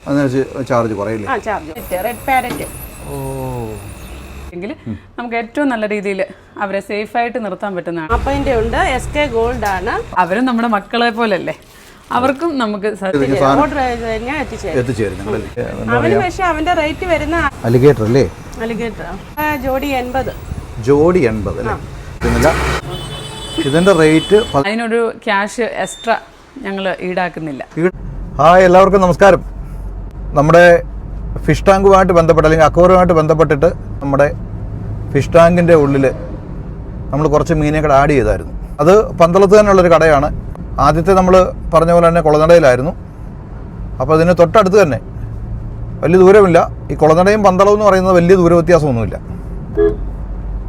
അതിനനുസരിച്ച് ചാർജ് കുറയില്ലേ? ആ charge. Red parrot എങ്കിൽ നമുക്ക് ഏറ്റവും നല്ല രീതിയിൽ അവരെ സേഫ് ആയിട്ട് നിർത്താൻ പറ്റുന്നതാണ്. അപ്പതിൻ്റെ ഉണ്ട് SK ഗോൾഡ് ആണ്. അവരും നമ്മുടെ മക്കളെ പോലല്ലേ, അവർക്കും നമുക്ക് ഓർഡർ കഴിഞ്ഞാൽ എത്തിച്ചേരും. അവന് പക്ഷേ അവന്റെ റേറ്റ് വരുന്ന അലിഗേറ്റർ അല്ലേ? അലിഗേറ്റർ ജോഡി 80. ജോഡി 80 അല്ലേ? ഇതിന്റെ റേറ്റ് അതിനൊരു ക്യാഷ് എക്സ്ട്രാ ഞങ്ങൾ ഈടാക്കുന്നില്ല. ഹായ്, എല്ലാവർക്കും നമസ്കാരം. നമ്മുടെ ഫിഷ് ടാങ്കുമായിട്ട് ബന്ധപ്പെട്ട് അല്ലെങ്കിൽ അക്വേറിയമായിട്ട് ബന്ധപ്പെട്ടിട്ട് നമ്മുടെ ഫിഷ് ടാങ്കിൻ്റെ ഉള്ളിൽ നമ്മൾ കുറച്ച് മീനുകൾ ആഡ് ചെയ്തായിരുന്നു. അത് പന്തളത്ത് തന്നെയുള്ളൊരു കടയാണ്. ആദ്യത്തെ നമ്മൾ പറഞ്ഞ പോലെ തന്നെ കുളനടയിലായിരുന്നു. അപ്പോൾ അതിന് തൊട്ടടുത്ത് തന്നെ, വലിയ ദൂരമില്ല. ഈ കുളനടയും പന്തളവും എന്ന് പറയുന്നത് വലിയ ദൂര വ്യത്യാസമൊന്നുമില്ല.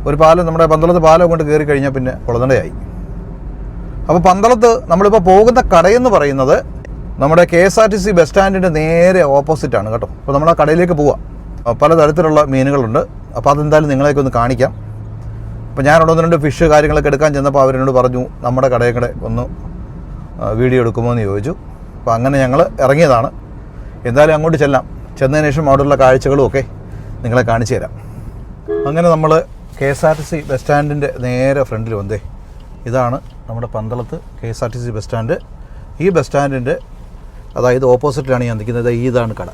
ഒരു പാലം, നമ്മുടെ പന്തളത്ത് പാലം കൊണ്ട് കയറി കഴിഞ്ഞാൽ പിന്നെ കുളനടയായി. അപ്പോൾ പന്തളത്ത് നമ്മളിപ്പോൾ പോകുന്ന കടയെന്ന് പറയുന്നത് നമ്മുടെ KSRTC ബസ് സ്റ്റാൻഡിൻ്റെ നേരെ ഓപ്പോസിറ്റാണ് കേട്ടോ. അപ്പോൾ നമ്മൾ ആ കടയിലേക്ക് പോവാം. പലതരത്തിലുള്ള മീനുകളുണ്ട്. അപ്പോൾ അതെന്തായാലും നിങ്ങളെയൊക്കെ ഒന്ന് കാണിക്കാം. അപ്പോൾ ഞാൻ അവിടെ 1-2 ഫിഷ് കാര്യങ്ങളൊക്കെ എടുക്കാൻ ചെന്നപ്പോൾ അവരെന്നോട് പറഞ്ഞു നമ്മുടെ കടയുടെ ഒന്ന് വീഡിയോ എടുക്കുമോ എന്ന് ചോദിച്ചു. അപ്പോൾ അങ്ങനെ ഞങ്ങൾ ഇറങ്ങിയതാണ്. എന്തായാലും അങ്ങോട്ട് ചെല്ലാം. ചെന്നതിന് ശേഷം അവിടെയുള്ള കാഴ്ചകളും ഒക്കെ നിങ്ങളെ കാണിച്ചു തരാം. അങ്ങനെ നമ്മൾ KSRTC ബസ് സ്റ്റാൻഡിൻ്റെ നേരെ ഫ്രണ്ടിൽ വന്നേ. ഇതാണ് നമ്മുടെ പന്തളത്ത് KSRTC ബസ് സ്റ്റാൻഡ്. ഈ ബസ് സ്റ്റാൻഡിൻ്റെ അതായത് ഓപ്പോസിറ്റിലാണ് ഞാൻ നിൽക്കുന്നത്. ഇതാണ് കട.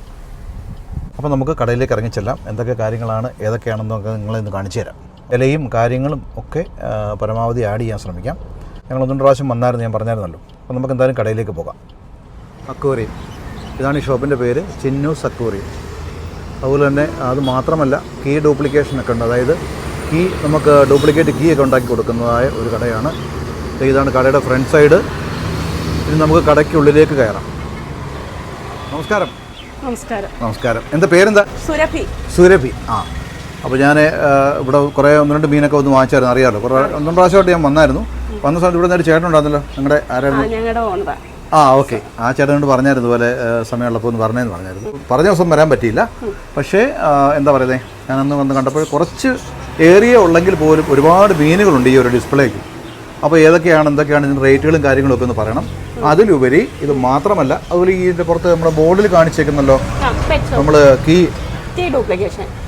അപ്പോൾ നമുക്ക് കടയിലേക്ക് ഇറങ്ങിച്ചെല്ലാം. എന്തൊക്കെ കാര്യങ്ങളാണ്, ഏതൊക്കെയാണെന്നൊക്കെ നിങ്ങളെ ഒന്ന് കാണിച്ചു തരാം. വിലയും കാര്യങ്ങളും ഒക്കെ പരമാവധി ആഡ് ചെയ്യാൻ ശ്രമിക്കാം. ഞങ്ങൾ 1-2 പ്രാവശ്യം വന്നായിരുന്നു, ഞാൻ പറഞ്ഞായിരുന്നല്ലോ. അപ്പോൾ നമുക്ക് എന്തായാലും കടയിലേക്ക് പോകാം. അക്വേറിയം, ഇതാണ് ഈ ഷോപ്പിൻ്റെ പേര്, ചിന്നൂസ് അക്വേറിയം. അതുപോലെ തന്നെ അത് മാത്രമല്ല, കീ ഡ്യൂപ്ലിക്കേഷനൊക്കെ ഉണ്ട്. അതായത് കീ, നമുക്ക് ഡ്യൂപ്ലിക്കേറ്റ് കീ ഒക്കെ ഉണ്ടാക്കി കൊടുക്കുന്നതായ ഒരു കടയാണ്. ഇതാണ് കടയുടെ ഫ്രണ്ട് സൈഡ്. ഇനി നമുക്ക് കടയ്ക്കുള്ളിലേക്ക് കയറാം. നമസ്കാരം. നമസ്കാരം. നമസ്കാരം. എന്താ പേരെന്താ? സുരഭി. സുരഭി. ആ, അപ്പോൾ ഞാൻ ഇവിടെ കുറേ 1-2 മീനൊക്കെ ഒന്ന് വാങ്ങിച്ചായിരുന്നു. അറിയാമല്ലോ, കുറേ 1-2 പ്രാവശ്യമായിട്ട് ഞാൻ വന്നായിരുന്നു. വന്ന സമയത്ത് ഇവിടെ ഒരു ചേട്ടൻ ഉണ്ടായിരുന്നല്ലോ, നിങ്ങളുടെ ആരായിരുന്നു? ഞങ്ങളുടെ ഓണർ. ആ, ഓക്കെ. ആ ചേട്ടനോട് പറഞ്ഞായിരുന്നു ഇതുപോലെ സമയമുള്ളപ്പോൾ ഒന്ന് പറഞ്ഞായിരുന്നു. പറഞ്ഞ ദിവസം വരാൻ പറ്റിയില്ല. പക്ഷേ എന്താ പറയുന്നത്, ഞാനന്ന് വന്ന് കണ്ടപ്പോൾ കുറച്ച് ഏരിയ ഉള്ളെങ്കിൽ പോലും ഒരുപാട് മീനുകളുണ്ട് ഈ ഒരു ഡിസ്പ്ലേക്ക്. അപ്പോൾ ഏതൊക്കെയാണ്, എന്തൊക്കെയാണ് ഇതിൻ്റെ റേറ്റുകളും കാര്യങ്ങളൊക്കെ ഒന്ന് പറയണം. അതിലുപരി ഇത് മാത്രമല്ല, അതുപോലെ ഇതിൻ്റെ പുറത്ത് നമ്മുടെ ബോർഡിൽ കാണിച്ചേക്കുന്നല്ലോ, നമ്മൾ കീ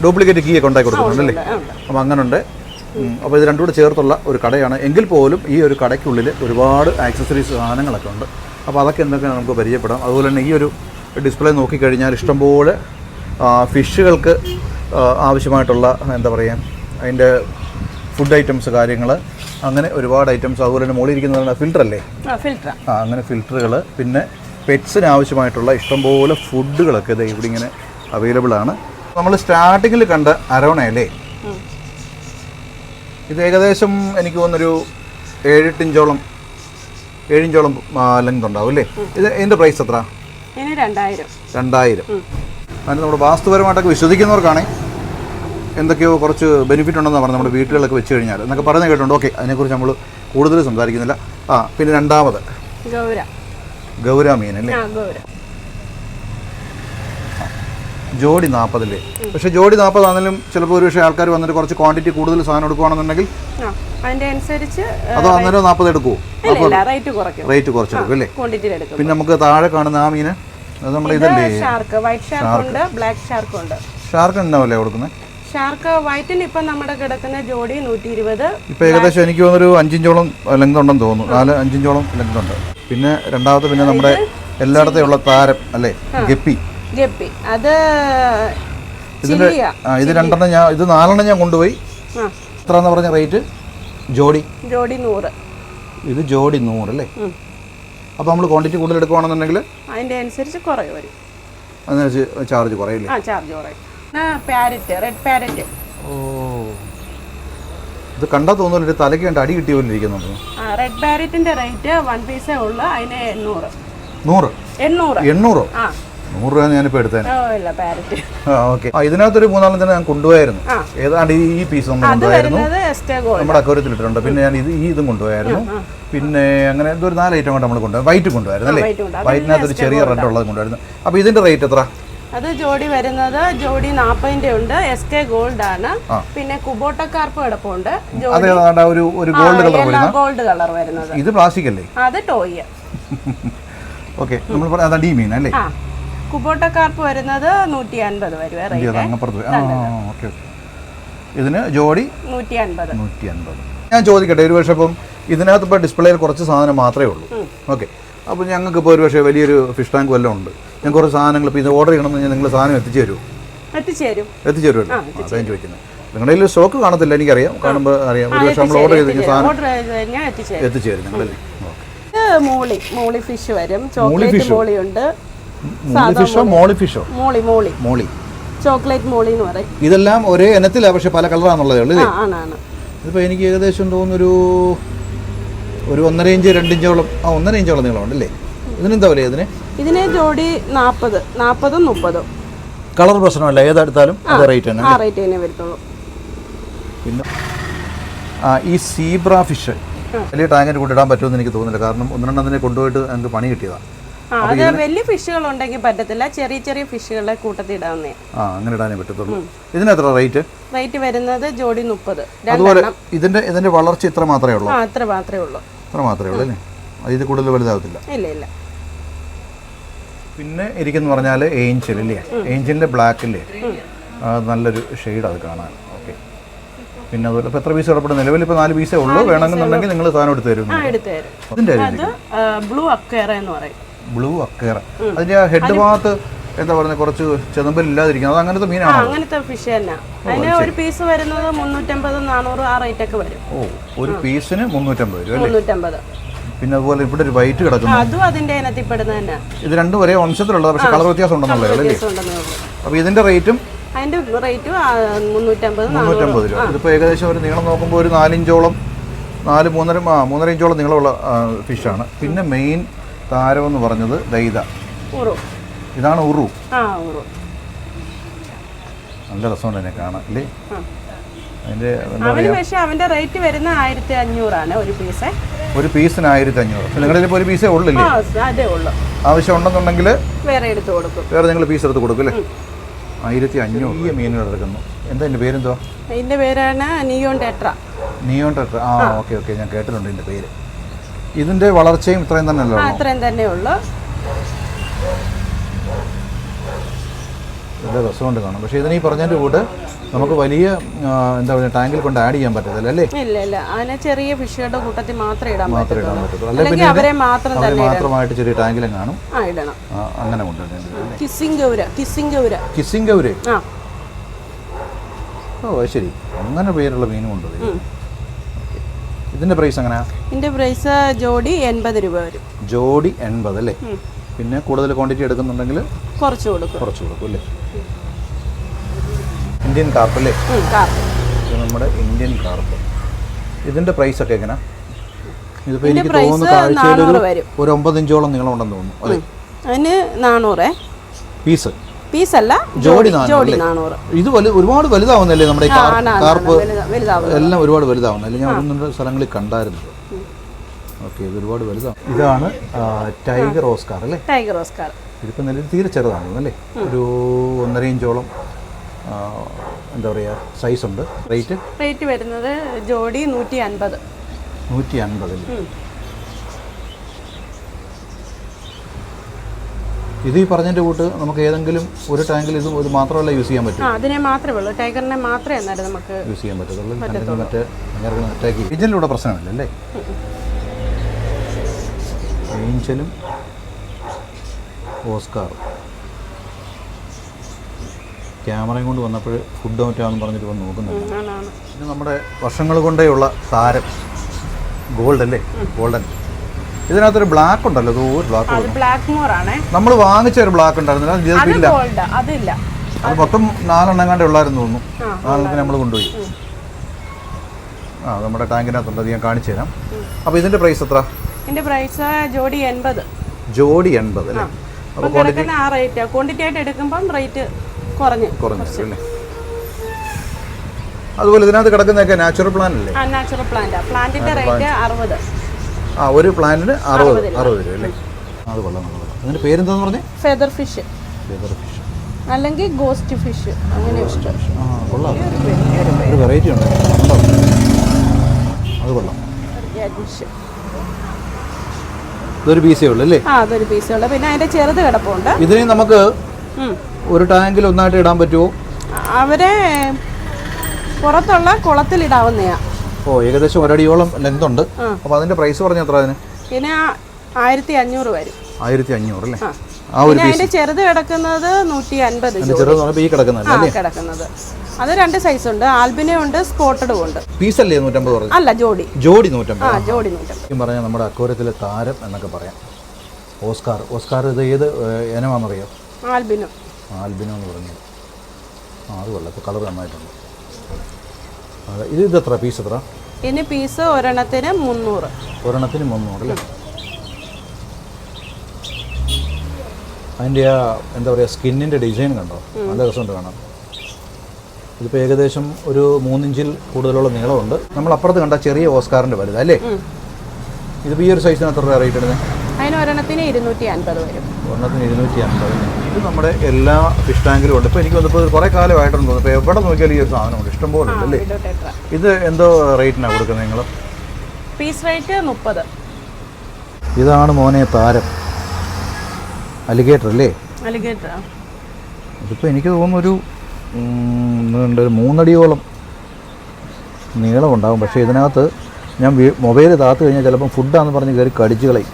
ഡ്യൂപ്ലിക്കേറ്റ് കീ ഒക്കെ ഉണ്ടാക്കി കൊടുക്കുന്നുണ്ടല്ലേ. അപ്പോൾ അങ്ങനെയുണ്ട്. അപ്പോൾ ഇത് രണ്ടും കൂടെ ചേർത്തുള്ള ഒരു കടയാണ്. എങ്കിൽ പോലും ഈ ഒരു കടയ്ക്കുള്ളിൽ ഒരുപാട് ആക്സസറീസ് സാധനങ്ങളൊക്കെ ഉണ്ട്. അപ്പോൾ അതൊക്കെ എന്തൊക്കെയാണ് നമുക്ക് പരിചയപ്പെടാം. അതുപോലെ തന്നെ ഈ ഒരു ഡിസ്പ്ലേ നോക്കിക്കഴിഞ്ഞാൽ ഇഷ്ടംപോലെ ഫിഷുകൾക്ക് ആവശ്യമായിട്ടുള്ള എന്താ പറയുക, അതിൻ്റെ ഫുഡ് ഐറ്റംസ്, കാര്യങ്ങൾ, അങ്ങനെ ഒരുപാട് ഐറ്റംസ്. അതുപോലെ തന്നെ മുകളിൽ ഇരിക്കുന്നതാണ് ഫിൽറ്റർ അല്ലേ? ഫിൽറ്റർ. ആ, അങ്ങനെ ഫിൽറ്ററുകൾ. പിന്നെ പെറ്റ്സിന് ആവശ്യമായിട്ടുള്ള ഇഷ്ടംപോലെ ഫുഡുകളൊക്കെ ഇത് ഇവിടെ ഇങ്ങനെ അവൈലബിൾ ആണ്. നമ്മൾ സ്റ്റാർട്ടിങ്ങിൽ കണ്ട അരോണയല്ലേ, ഇത് ഏകദേശം എനിക്ക് തോന്നുന്നൊരു 7-8 ഇഞ്ചോളം ലെങ്ത് ഉണ്ടാവും അല്ലേ? ഇതിൻ്റെ പ്രൈസ് എത്ര? 2000. അതിന് നമ്മുടെ വാസ്തുപരമായിട്ടൊക്കെ വിശ്വസിക്കുന്നവർക്കാണ് എന്തൊക്കെയോ കുറച്ച് ബെനിഫിറ്റ് ഉണ്ടെന്ന് പറഞ്ഞു, നമ്മുടെ വീട്ടുകളൊക്കെ വെച്ച് കഴിഞ്ഞാൽ എന്നൊക്കെ പറയുന്നത് കേട്ടുണ്ട്. ഓക്കെ, അതിനെക്കുറിച്ച് നമ്മൾ കൂടുതൽ സംസാരിക്കുന്നില്ല. ആ, പിന്നെ രണ്ടാമത് ഗൗര മീൻ അല്ലേ? ജോഡി 40 അല്ലേ? പക്ഷേ ജോഡി 40 ആണെങ്കിലും ചിലപ്പോൾ ഒരു പക്ഷേ ആൾക്കാർ വന്നിട്ട് കുറച്ച് ക്വാണ്ടിറ്റി കൂടുതൽ സാധനം എടുക്കുകയാണെന്നുണ്ടെങ്കിൽ അതോ അന്നേരം 40 എടുക്കുമോ? റേറ്റ് കുറച്ചെടുക്കും അല്ലേ? പിന്നെ നമുക്ക് താഴെ കാണുന്ന ആ മീന്, അത് നമ്മുടെ ഇതല്ലേ, ഷാർക്ക് എന്നാവല്ലേ കൊടുക്കുന്നത്? ഷാർക്ക് വൈറ്റിന് ഇപ്പം നമ്മുടെ കിടക്കുന്ന ജോഡി 120. ഇപ്പം ഏകദേശം എനിക്ക് തോന്നുന്നൊരു 5 ഇഞ്ചോളം ലെങ്ത് ഉണ്ടെന്ന് തോന്നുന്നു. 4-5 ഇഞ്ചോളം ലെങ്ത് ഉണ്ട്. പിന്നെ രണ്ടാമത്തെ പിന്നെ നമ്മുടെ എല്ലായിടത്തെയുള്ള താരം അല്ലേ, ഗപ്പി. അത് ഇതിൻ്റെ ഇത് 2 ഇത് 4 ഞാൻ കൊണ്ടുപോയി. എത്ര എന്ന് പറഞ്ഞ റേറ്റ്? ജോഡി 100. ഇത് ജോഡി 100 അല്ലേ? അപ്പോൾ നമ്മൾ ക്വാണ്ടിറ്റി കൂടുതൽ എടുക്കുകയാണെന്നുണ്ടെങ്കിൽ അതിൻ്റെ അനുസരിച്ച് കുറവ് വരും. അതിനനുസരിച്ച് ചാർജ് കുറയില്ലേ? ചാർജ് കുറയും. Parrot, red parrot. ഓ, ഇത് കണ്ടാൽ തോന്നുന്നു തലയ്ക്ക് കണ്ട് അടി കിട്ടിയ പോലെ ഇരിക്കുന്നുണ്ട്. റെഡ് പാരറ്റിന്റെ റേറ്റ് 1 പീസേ ഉള്ളൂ. അതിന് 800. 800. 100 രൂപ ഞാനിപ്പോൾ എടുത്തേനെ. ഓക്കെ. ഇതിനകത്തൊരു 3-4 ഞാൻ കൊണ്ടുപോയായിരുന്നു. ഏതാണ്ട് ഈ പീസ് നമ്മൾ കൊണ്ടുപോയായിരുന്നു, നമ്മുടെ അക്വേറിയത്തിൽ ഇട്ടിട്ടുണ്ട്. പിന്നെ ഞാൻ ഇതും കൊണ്ടുപോയായിരുന്നു. പിന്നെ അങ്ങനെ എന്തോ ഒരു 4 ഐറ്റം കൊണ്ട് നമ്മൾ കൊണ്ടുപോയി. വൈറ്റ് കൊണ്ടുപോയായിരുന്നു അല്ലേ? വൈറ്റിനകത്തൊരു ചെറിയ റെഡ് ഉള്ളത് കൊണ്ടുപോയിരുന്നു. അപ്പോൾ ഇതിൻ്റെ റേറ്റ് എത്ര? അത് ജോഡി വരുന്നത് ജോഡി 40 ഉണ്ട്. SK ഗോൾഡ് ആണ്. പിന്നെ കുബോട്ട കാർപ്പ് കിടപ്പുണ്ട്. ഗോൾഡ് കളർ വരുന്നത്. ഇത് പ്ലാസ്റ്റിക് അല്ലേ? അത് ടോയ്. ഓക്കെ, നമ്മൾ അതാണ് ഈ മീൻ അല്ലേ? കുബോട്ട കാർപ്പ് വരുന്നത് 150 വരും റേറ്റ്. അങ്ങപ്പുറത്ത് ഓക്കെ. ഇതിന് ജോഡി 150. ഞാൻ ചോദിക്കട്ടെ, ഒരു പക്ഷേ ഇപ്പം ഇതിനകത്ത് ഇപ്പോൾ ഡിസ്പ്ലേയിൽ കുറച്ച് സാധനം മാത്രമേ ഉള്ളൂ. ഓക്കെ, അപ്പോൾ ഞങ്ങൾക്ക് ഇപ്പോൾ ഒരു പക്ഷേ വലിയൊരു ഫിഷ് ടാങ്ക് വല്ലതും ഉണ്ട്, ഞാൻ കുറച്ച് സാധനങ്ങൾ ഇപ്പോൾ ഇത് ഓർഡർ ചെയ്യണമെന്ന് കഴിഞ്ഞാൽ നിങ്ങൾ സാധനം എത്തിച്ചു തരുമല്ലോ? അതാണ് ചോദിക്കുന്നത്. നിങ്ങളുടെ കയ്യിൽ സ്റ്റോക്ക് കാണത്തില്ല, എനിക്കറിയാം, കാണുമ്പോൾ അറിയാം. ഒരു പക്ഷേ നമ്മൾ ഓർഡർ ചെയ്ത് സാധനം എത്തിച്ചു തരും നിങ്ങളല്ലേ? മോളി ഫിഷ് വരും, ചോക്ലേറ്റ് മോളി ഉണ്ട്, മോളി ചോക്ലേറ്റ് മോളി എന്ന് പറയും. ഇതെല്ലാം ഒരേ ഇനത്തിലാണ്, പക്ഷെ പല കളറാണെന്നുള്ളതേ ഉള്ളൂ. ഇതിപ്പോൾ എനിക്ക് ഏകദേശം തോന്നുന്നൊരു 1.5 ഇഞ്ച് 2 ഇഞ്ചോളം 1.5 ഇഞ്ചോളം നീളമുണ്ടല്ലേ? ഇതിനെന്താ വില? ഇതിന് ജോഡി 40, 40, 30. കളർ പ്രശ്നമല്ല, ഏതെടുത്താലും അതേ റേറ്റ് തന്നെ. വരത്തുള്ളൂ. പിന്നെ ഈ സീബ്ര ഫിഷ് വലിയ ടാങ്കിന് കൂട്ടിടാൻ പറ്റുമെന്ന് എനിക്ക് തോന്നുന്നില്ല, കാരണം 1-2 കൊണ്ടുപോയിട്ട് ഞങ്ങൾക്ക് പണി കിട്ടിയതാണ്. വലിയ ഫിഷുകൾ ഉണ്ടെങ്കിൽ പറ്റത്തില്ല, ചെറിയ ഫിഷുകളെ കൂട്ടത്തിടാവുന്നേ. അങ്ങനെ ഇടാനേ പറ്റത്തുള്ളൂ. ഇതിന് എത്ര റേറ്റ് വരുന്നത് ജോഡി 30. അതുപോലെ ഇതിന്റെ വളർച്ച ഇത്ര മാത്രമേ ഉള്ളൂ? അത്ര മാത്രമേ ഉള്ളൂ അല്ലേ? ഇത് കൂടുതൽ വലുതാവത്തില്ല? ഇല്ല. പിന്നെ ഇരിക്കുന്നു പറഞ്ഞാൽ ഏഞ്ചൽ ഇല്ലേ? ഏഞ്ചലിന്റെ ബ്ലാക്ക് ഇല്ലേ, നല്ലൊരു ഷെയ്ഡ് അത് കാണാൻ. ഓക്കെ. പിന്നെ അതുപോലെ ഇപ്പോൾ എത്ര പീസ് ഇടപെടും? നിലവിൽ ഇപ്പോൾ 4 പീസേ ഉള്ളൂ. വേണമെന്നുണ്ടെങ്കിൽ നിങ്ങൾ സാധനം എടുത്ത് തരും. ബ്ലൂ അക്കേറ. അതിന്റെ ആ ഹെഡ് ഭാഗത്ത് എന്താ പറയുന്നത്, കുറച്ച് ചെതമ്പലില്ലാതിരിക്കുന്നത്, അത് അങ്ങനത്തെ മീനാണോ? അങ്ങനത്തെ ഫിഷ് തന്നെ. അതിന് ഒരു പീസ് വരുന്നത് 350, 400 ആ റേറ്റ് ഒക്കെ വരും. ഒരു പീസിന് 350 രൂപ അല്ലേ? 350. പിന്നെ അതുപോലെ ഇവിടെ ഒരു വൈറ്റ് കിടക്കുന്നു, അതും അതിന്റെ ഇനത്തിൽപ്പെടുന്നത് തന്നെ. ഇത് രണ്ടും ഒരേ വംശത്തിലുള്ളത്, പക്ഷെ കളർ വ്യത്യാസം ഉണ്ടെന്നുള്ളത് അല്ലേ? അപ്പോൾ ഇതിന്റെ റേറ്റും 350 രൂപ. ഇതിപ്പോൾ ഏകദേശം ഒരു നീളം നോക്കുമ്പോൾ ഒരു 4 ഇഞ്ചോളം 3.5 ഇഞ്ചോളം നീളമുള്ള ഫിഷാണ്. പിന്നെ മെയിൻ താരം എന്ന് പറഞ്ഞത് ഇതാണ് ഉറു. നല്ല രസമുണ്ട് എന്നെ കാണാൻ അല്ലേ? അവന്റെ റേറ്റ് വരുന്ന 1500 ആണ് ഒരു പീസ്. ഒരു പീസിന് 1500. നിങ്ങളിൽ ഇപ്പോൾ ഒരു പീസേ ഉള്ളില്ലേ? ആവശ്യം ഉണ്ടെന്നുണ്ടെങ്കിൽ വേറെ നിങ്ങൾ പീസ് എടുത്ത് കൊടുക്കും അല്ലേ? 1500 ഈ മീനുകൾ എടുക്കുന്നു. എന്താ എൻ്റെ പേരെന്തോ? ഇതിന്റെ പേരാണ് നിയോൺ ടെട്ര. ഓക്കെ, ഞാൻ കേട്ടിട്ടുണ്ട് ഇതിന്റെ പേര്. ഇതിന്റെ വളർച്ചയും ഇത്രയും തന്നെ ഉള്ളൂ. നല്ല രസമുണ്ട് കാണാം. പക്ഷേ ഇതിന് ഈ പറഞ്ഞതിൻ്റെ കൂട്ട് നമുക്ക് വലിയ എന്താ പറയുക ടാങ്കിൽ കൊണ്ട് ആഡ് ചെയ്യാൻ പറ്റത്തില്ല അല്ലേ? ഇല്ല, അതിനെ ചെറിയ ഫിഷുകളുടെ കൂട്ടത്തിൽ മാത്രമേ ഇടാൻ പറ്റത്തുള്ളൂ. അല്ലെങ്കിൽ അവരെ മാത്രമായിട്ട് ചെറിയ ടാങ്കിലും കാണും, ഇടണം. അങ്ങനെ കൊണ്ടുവരുന്നത്. കിസ്സിംഗ് ഗൗര. ശരി, അങ്ങനെ പേരുള്ള മീനും ഉണ്ട്. ഇതിന്റെ പ്രൈസ് എങ്ങനെയാ? ഇതിന്റെ പ്രൈസ് ജോഡി 80 രൂപ വരും. ജോഡി 80 അല്ലേ? പിന്നെ കൂടുതൽ ക്വാണ്ടിറ്റി എടുക്കുന്നുണ്ടെങ്കിൽ കുറച്ച് കൊടുക്കും അല്ലേ? ഇന്ത്യൻ കാർപ്പ് അല്ലേ? ഇത് നമ്മുടെ ഇന്ത്യൻ കാർപ്പ്. ഇതിന്റെ പ്രൈസ് ഒക്കെ എങ്ങനെയാ? ഇതിപ്പോൾ എനിക്ക് തോന്നുന്നു കാഴ്ചയിൽ ഒരു 9 ഇഞ്ചോളം നീളം ഉണ്ടെന്ന് തോന്നുന്നു അല്ലേ? അതിന് 400 പീസല്ല, ജോഡി 400. ഇത് ഒരുപാട് വലുതാവുന്നല്ലേ നമ്മുടെ കാർപ്പ്? എല്ലാം ഒരുപാട് വലുതാവുന്നല്ലേ? ഞാൻ 1-2 സ്ഥലങ്ങളിൽ കണ്ടായിരുന്നു. ഓക്കെ, ഇത് ഒരുപാട് വലുതാണ്. ഇതാണ് ടൈഗർ ഓസ്കാർ അല്ലേ? ഇതിപ്പോൾ നിലവിൽ തീരെ ചെറുതാണ് അല്ലേ? ഒരു 1.5 ഇഞ്ചോളം എന്താ പറയുക സൈസ് ഉണ്ട്. റേറ്റ് വരുന്നത് ജോഡി 150. ഇത് ഈ പറഞ്ഞതിൻ്റെ കൂട്ട് നമുക്ക് ഏതെങ്കിലും ഒരു ടാങ്കിൽ ഇത് മാത്രമല്ല യൂസ് ചെയ്യാൻ പറ്റും? അതിനെ മാത്രമേ ഉള്ളൂ, ടൈഗറിനെ മാത്രമേ നമുക്ക് യൂസ് ചെയ്യാൻ പറ്റത്തുള്ളൂ. മറ്റേ അറ്റാക്ക് ഏഞ്ചലിലൂടെ പ്രശ്നമില്ല അല്ലേ? ഏഞ്ചലും ഓസ്കാറും ക്യാമറയും കൊണ്ട് വന്നപ്പോൾ ഫുഡ് മറ്റാണെന്ന് പറഞ്ഞിട്ട് വന്ന് നോക്കുന്നുണ്ട്. പിന്നെ നമ്മുടെ വർഷങ്ങൾ കൊണ്ടേയുള്ള താരം ഗോൾഡ് അല്ലേ? ഗോൾഡൻ. ഇതിനകത്തൊരു ബ്ലാക്ക് ഉണ്ടല്ലോ, നമ്മൾ വാങ്ങിച്ച ഒരു ബ്ലാക്ക് ഉണ്ടായിരുന്നില്ല, അത് മൊത്തം 4 എണ്ണം കണ്ടേ ഉള്ളായിരുന്നു തോന്നുന്നു. 4 നമ്മൾ കൊണ്ടുപോയി. നമ്മുടെ ടാങ്കിനകത്തുണ്ട്, അത് ഞാൻ കാണിച്ചു തരാം. അപ്പോൾ ഇതിന്റെ പ്രൈസ് എത്ര? ഇതിന്റെ പ്രൈസ് ജോഡി 80. ജോഡി 80 അല്ലേ? അപ്പോൾ ക്വാണ്ടിറ്റി ആയിട്ട് എടുക്കുമ്പോൾ റേറ്റ് കുറഞ്ഞു അല്ലേ? അതുപോലെ ഇതിനകത്ത് കിടക്കുന്നതൊക്കെ നാച്ചുറൽ പ്ലാന്റ് അല്ലേ? നാച്ചുറൽ പ്ലാന്റിന്റെ റേറ്റ് 60. ഒരു പ്ലാന്റിന് 60 രൂപ അല്ലേ? അത് കൊള്ളാം. അതിന്റെ പേരെന്താന്ന് പറഞ്ഞേ? ഫെദർ ഫിഷ് അല്ലെങ്കിൽ ഗോസ്റ്റ് ഫിഷ്, അങ്ങനെ ഇഷ്ടം. കൊള്ളാം, ഒരു വെറൈറ്റി ഉണ്ട്, അത് കൊള്ളാം. ഇതൊരു പീസേ ഉള്ളൂ അല്ലേ? ആ, അതൊരു പീസേ ഉള്ളൂ. പിന്നെ അതിന്റെ ചെറുത് കിടപ്പുണ്ട്. ഇതിന് നമുക്ക് ഒരു ടാങ്കിൽ ഒന്നായിട്ട് ഇടാൻ പറ്റുമോ? അവരെ പുറത്തുള്ള കുളത്തിലിടാവുന്നയാ. ഓ, ഏകദേശം ഒരടിയോളം ലെങ്ത് ഉണ്ട്. അപ്പോൾ അതിന്റെ പ്രൈസ് പറഞ്ഞ എത്ര അതിന്? പിന്നെ 1500 വരും. 1500 അല്ലേ? ആ ഒരു അതിന്റെ ചെറുത് കിടക്കുന്നത് 150. ചെറുത് ഈ കിടക്കുന്നത് അത് 2 സൈസ് ഉണ്ട്. ആൽബിനോ ഉണ്ട്, സ്പോട്ടഡും ഉണ്ട്. പീസ് അല്ലേ 150 പറഞ്ഞു? അല്ല, ജോഡി 150. ജോഡി 150 പറഞ്ഞാൽ നമ്മുടെ അക്വേറിയത്തിലെ താരം എന്നൊക്കെ പറയാം. ഓസ്കാർ ഇത് ഏത് ഇനമാണെന്നറിയാം? ആൽബിനോ എന്ന് പറഞ്ഞത്. അത് കൊള്ളാം. ഇപ്പോൾ കളർ നന്നായിട്ടുണ്ട്. ഇത് എത്ര പീസ്? എത്ര ഇനി പീസ് ഒരെണ്ണത്തിന് 300. ഒരെണ്ണത്തിന് 300 അല്ലേ? അതിൻ്റെ എന്താ പറയുക, സ്കിന്നിൻ്റെ ഡിസൈൻ കണ്ടോ? നല്ല രസമുണ്ട് കാണാം. ഇതിപ്പോൾ ഏകദേശം ഒരു 3 ഇഞ്ചിൽ കൂടുതലുള്ള നീളമുണ്ട്. നമ്മൾ അപ്പുറത്ത് കണ്ട ചെറിയ ഓസ്കാറിൻ്റെ വലുത് അല്ലേ? ഇതിപ്പോൾ ഈ ഒരു സൈസിന് എത്ര രൂപ റേറ്റ് ഇടുന്നത്? അതിന് ഒരെണ്ണത്തിന് 250 വരും. ഒരെണ്ണത്തിന് 250. ഇത് നമ്മുടെ എല്ലാ ഫിഷ് ടാങ്കിലും ഉണ്ട്. ഇപ്പോൾ എനിക്ക് വന്നപ്പോൾ കുറേ കാലമായിട്ടുണ്ട് തോന്നുന്നു. ഇപ്പോൾ എവിടെ നോക്കിയാലും ഈ ഒരു സാധനമുണ്ട്, ഇഷ്ടംപോലെ ഉണ്ട് അല്ലേ? ഇത് എന്തോ റേറ്റിനാണ് കൊടുക്കുന്നത് നിങ്ങൾ? Piece rate 30. ഇതാണ് മോനെ താരം, അലിഗേറ്റർ അല്ലേ? അലിഗേറ്റർ. ഇതിപ്പോൾ എനിക്ക് തോന്നുന്നു ഒരു 3 അടിയോളം നീളം ഉണ്ടാകും. പക്ഷേ ഇതിനകത്ത് ഞാൻ മൊബൈൽ താത്ത് കഴിഞ്ഞാൽ ചിലപ്പം ഫുഡാണെന്ന് പറഞ്ഞ് കയറി കടിച്ച് കളയും.